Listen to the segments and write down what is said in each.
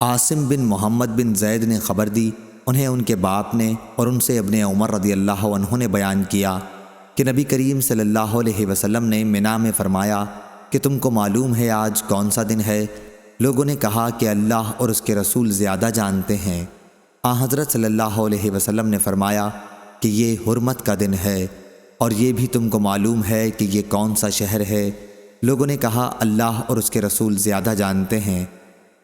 عاصم بن محمد بن زید نے خبر دی، انہیں ان کے باپ نے اور ان سے ابن عمر رضی اللہ عنہ نے بیان کیا کہ نبی کریم صلی اللہ علیہ وسلم نے منا میں فرمایا کہ تم کو معلوم ہے آج کون سا دن ہے؟ لوگوں نے کہا کہ اللہ اور اس کے رسول زیادہ جانتے ہیں۔ حضرت صلی اللہ علیہ وسلم نے فرمایا کہ یہ حرمت کا دن ہے، اور یہ بھی تم کو معلوم ہے کہ یہ کون سا شہر ہے؟ لوگوں نے کہا اللہ اور اس کے رسول زیادہ جانتے ہیں۔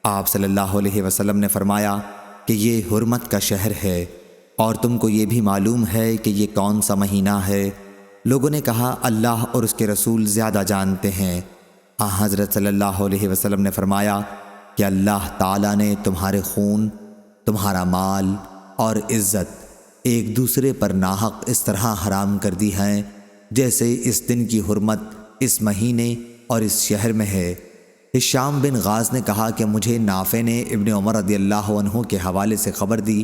آپ صلی اللہ علیہ وسلم نے فرمایا کہ یہ حرمت کا شہر ہے، اور تم کو یہ بھی معلوم ہے کہ یہ کون سا مہینہ ہے؟ لوگوں نے کہا اللہ اور اس کے رسول زیادہ جانتے ہیں۔ حضرت صلی اللہ علیہ وسلم نے فرمایا کہ اللہ تعالیٰ نے تمہارے خون، تمہارا مال اور عزت ایک دوسرے پر ناحق اس طرح حرام کر دی ہیں جیسے اس دن کی حرمت اس مہینے اور اس شہر میں ہے۔ ہشام بن غاز نے کہا کہ مجھے نافع نے ابن عمر رضی اللہ عنہ کے حوالے سے خبر دی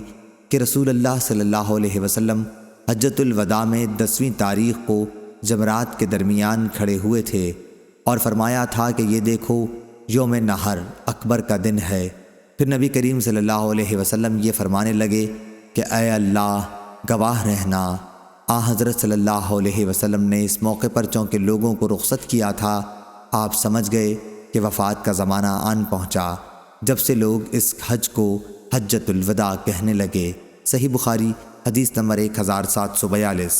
کہ رسول اللہ صلی اللہ علیہ وسلم حجۃ الوداع میں 10ویں تاریخ کو جمرات کے درمیان کھڑے ہوئے تھے اور فرمایا تھا کہ یہ دیکھو یوم نحر اکبر کا دن ہے۔ پھر نبی کریم صلی اللہ علیہ وسلم یہ فرمانے لگے کہ اے اللہ گواہ رہنا۔ حضرت صلی اللہ علیہ وسلم نے اس موقع پر چونکہ لوگوں کو رخصت کیا تھا، آپ سمجھ گئے کہ وفات کا زمانہ آن پہنچا، جب سے لوگ اس حج کو حجۃ الوداع کہنے لگے۔ صحیح بخاری حدیث نمبر 1742۔